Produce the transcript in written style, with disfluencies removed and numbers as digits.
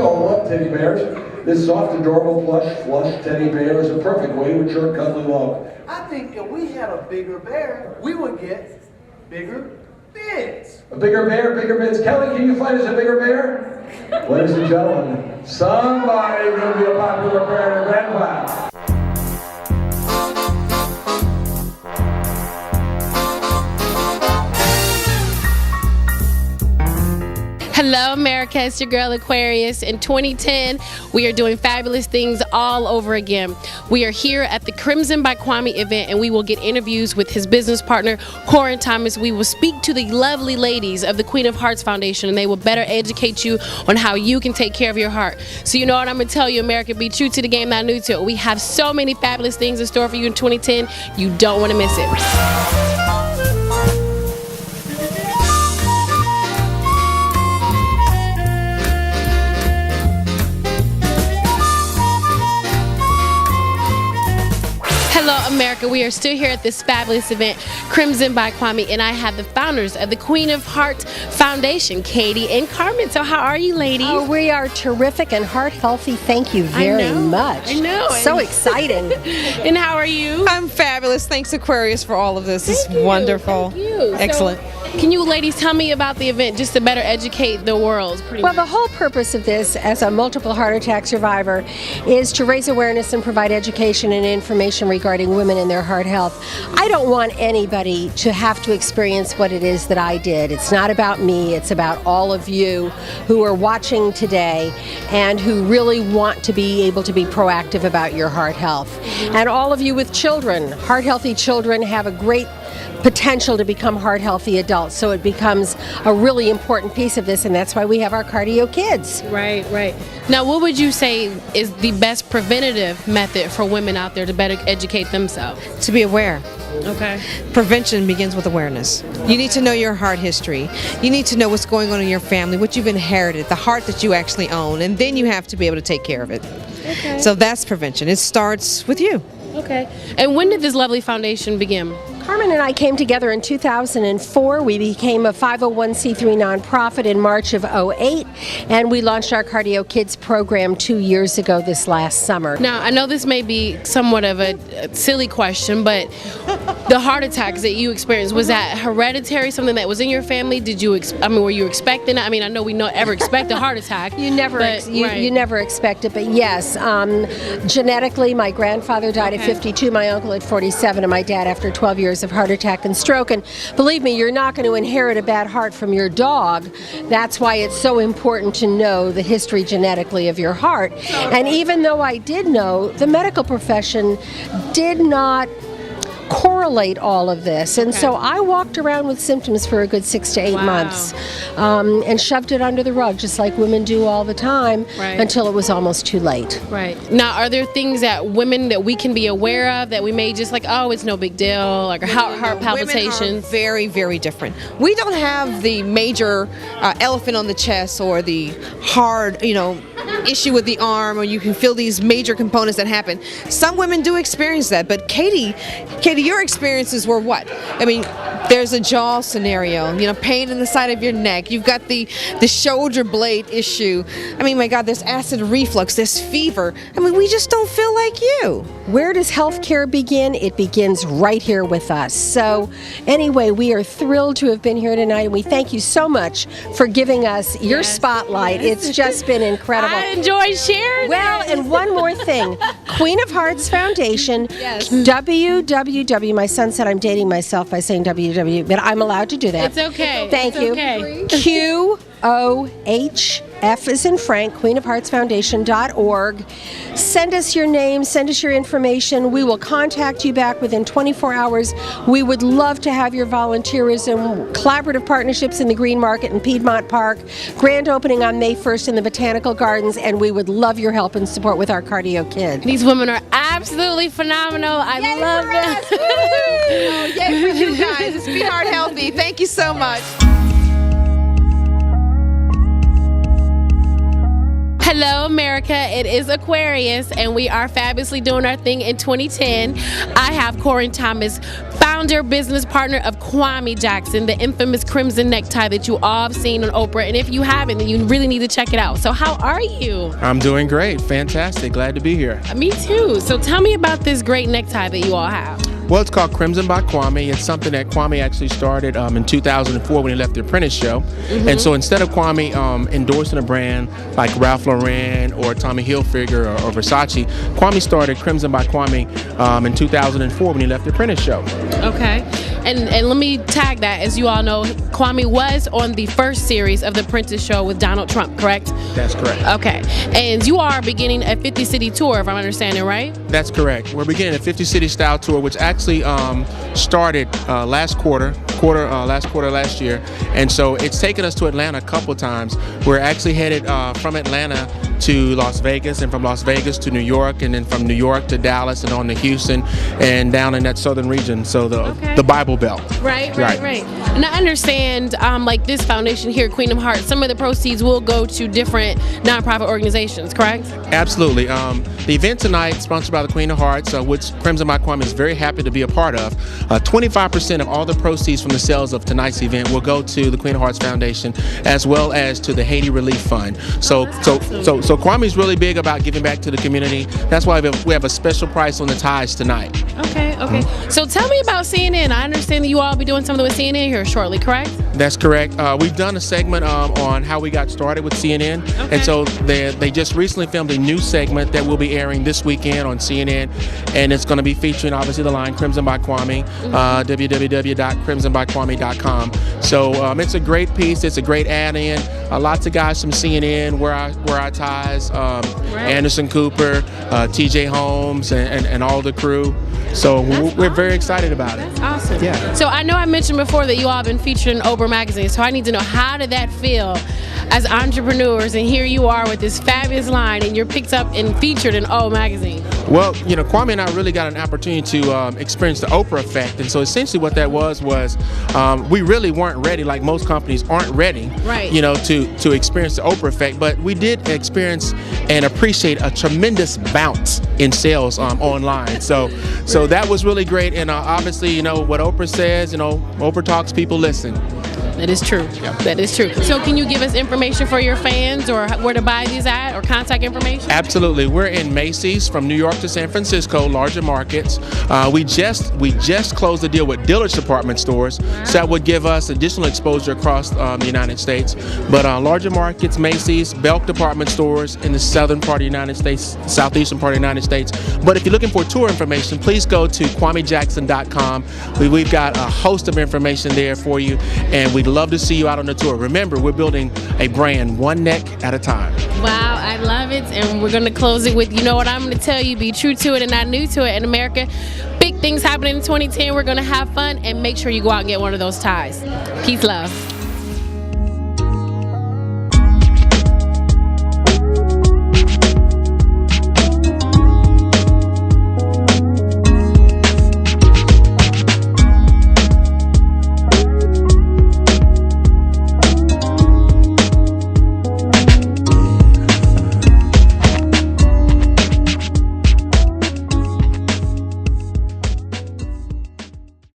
all love teddy bears. This soft, adorable plush teddy bear is a perfect way to ensure cuddly love. I think if we had a bigger bear, we would get bigger beds. A bigger bear, bigger beds. Kelly, can you find us a bigger bear? Ladies and gentlemen, somebody will be a popular bear in Grandpa. Hello, America. It's your girl Aquarius. In 2010, we are doing fabulous things all over again. We are here at the Krimson by Kwame event, and we will get interviews with his business partner, Corin Thomas. We will speak to the lovely ladies of the Queen of Hearts Foundation, and they will better educate you on how you can take care of your heart. So you know what I'm going to tell you, America, be true to the game, not new to it. We have so many fabulous things in store for you in 2010. You don't want to miss it. Hello, America. We are still here at this fabulous event, Krimson by Kwame, and I have the founders of the Queen of Hearts Foundation, Katie and Carmen. So how are you, ladies? Oh, we are terrific and heart healthy. Thank you very much. I know. So exciting. And how are you? I'm fabulous. Thanks, Aquarius, for all of this. It's wonderful. Thank you. Excellent. So, can you ladies tell me about the event just to better educate the world? Well, the whole purpose of this, as a multiple heart attack survivor, is to raise awareness and provide education and information regarding women and their heart health. I don't want anybody to have to experience what it is that I did. It's not about me. It's about all of you who are watching today and who really want to be able to be proactive about your heart health. And all of you with children. Heart healthy children have a great potential to become heart healthy adults, so it becomes a really important piece of this, and that's why we have our cardio kids. Right. Now, what would you say is the best preventative method for women out there to better educate themselves? To be aware. Okay. Prevention begins with awareness. You need to know your heart history. You need to know what's going on in your family, what you've inherited, the heart that you actually own, and then you have to be able to take care of it. Okay. So that's prevention. It starts with you. Okay. And when did this lovely foundation begin? Carmen and I came together in 2004. We became a 501c3 nonprofit in March of '08, and we launched our Cardio Kids program 2 years ago this last summer. Now, I know this may be somewhat of a silly question, but the heart attacks that you experienced, was that hereditary, something that was in your family? Did you, were you expecting it? I mean, I know we don't ever expect a heart attack. You never expect it, but yes, genetically, my grandfather died at 52, my uncle at 47, and my dad after 12 years of heart attack and stroke. And believe me, you're not going to inherit a bad heart from your dog. That's why it's so important to know the history genetically of your heart. And even though I did know, the medical profession did not correlate all of this, and so I walked around with symptoms for a good 6 to 8 months, and shoved it under the rug, just like women do all the time, until it was almost too late. Right. Now, are there things that women that we can be aware of that we may just like, oh, it's no big deal, like heart palpitations? Women are very, very different. We don't have the major elephant on the chest or the hard, issue with the arm, or you can feel these major components that happen. Some women do experience that, but Katie, your experiences were what? I mean, there's a jaw scenario, pain in the side of your neck. You've got the shoulder blade issue. I mean, my God, there's acid reflux, there's fever. I mean, we just don't feel like you. Where does healthcare begin? It begins right here with us. So anyway, we are thrilled to have been here tonight, and we thank you so much for giving us your spotlight. It's just been incredible. I enjoyed sharing. Well, and one more thing. Queen of Hearts Foundation, www. My son said I'm dating myself by saying www, but I'm allowed to do that. It's okay. Thank you. Okay. QOH F as in Frank, queenofheartsfoundation.org. Send us your name, send us your information. We will contact you back within 24 hours. We would love to have your volunteerism, collaborative partnerships in the Green Market in Piedmont Park, grand opening on May 1st in the Botanical Gardens, and we would love your help and support with our Cardio Kids. These women are absolutely phenomenal. I love them. Oh, yay for you guys. It's Be Heart Healthy. Thank you so much. Hello, America. It is Aquarius, and we are fabulously doing our thing in 2010. I have Corin Thomas, founder, business partner of Kwame Jackson, the infamous crimson necktie that you all have seen on Oprah. And if you haven't, then you really need to check it out. So how are you? I'm doing great. Fantastic. Glad to be here. Me too. So tell me about this great necktie that you all have. Well, it's called Krimson by Kwame. It's something that Kwame actually started in 2004 when he left The Apprentice show. And so instead of Kwame endorsing a brand like Ralph Lauren or Tommy Hilfiger or Versace, Kwame started Krimson by Kwame in 2004 when he left The Apprentice show. Okay. And let me tag that. As you all know, Kwame was on the first series of The Apprentice show with Donald Trump, correct? That's correct. Okay. And you are beginning a 50-city tour, if I'm understanding right? That's correct. We're beginning a 50-city style tour, which actually started last quarter last year, and so it's taken us to Atlanta a couple times. We're actually headed from Atlanta to Las Vegas, and from Las Vegas to New York, and then from New York to Dallas, and on to Houston, and down in that southern region, so the Bible Belt. Right. And I understand, like this foundation here, Queen of Hearts, some of the proceeds will go to different nonprofit organizations, correct? Absolutely. The event tonight, sponsored by the Queen of Hearts, which Krimson by Kwame is very happy to be a part of. 25% of all the proceeds from the sales of tonight's event will go to the Queen of Hearts Foundation, as well as to the Haiti Relief Fund. So Kwame's really big about giving back to the community. That's why we have a special price on the ties tonight. Okay. So tell me about CNN. I understand that you all will be doing something with CNN here shortly, correct? That's correct. We've done a segment on how we got started with CNN, and so they just recently filmed a new segment that will be airing this weekend on CNN, and it's going to be featuring obviously the line Krimson by Kwame, www.krimsonbykwame.com. So it's a great piece. It's a great add-in. Lots of guys from CNN wear our ties. Anderson Cooper, T.J. Holmes, and all the crew. So we're very excited about it. That's awesome. Yeah. So I know I mentioned before that you all have been featured in Oprah magazine. So I need to know, how did that feel as entrepreneurs? And here you are with this fabulous line, and you're picked up and featured in O magazine. Well, Kwame and I really got an opportunity to experience the Oprah effect, and so essentially what that was we really weren't ready, like most companies aren't ready, right? To experience the Oprah effect, but we did experience and appreciate a tremendous bounce in sales online. So that was really great, and obviously, what Oprah says, Oprah talks, people listen. That is true. Yep. That is true. So can you give us information for your fans, or where to buy these at, or contact information? Absolutely. We're in Macy's from New York to San Francisco, larger markets. We just closed the deal with Dillard's department stores, so that would give us additional exposure across the United States. But larger markets, Macy's, Belk department stores in the southern part of the United States, southeastern part of the United States. But if you're looking for tour information, please go to KwameJackson.com. We've got a host of information there for you, and we'd love to see you out on the tour. Remember, we're building a brand one neck at a time. Wow, I love it. And we're going to close it with, what I'm going to tell you, be true to it and not new to it. In America, big things happening in 2010. We're going to have fun, and make sure you go out and get one of those ties. Peace, love.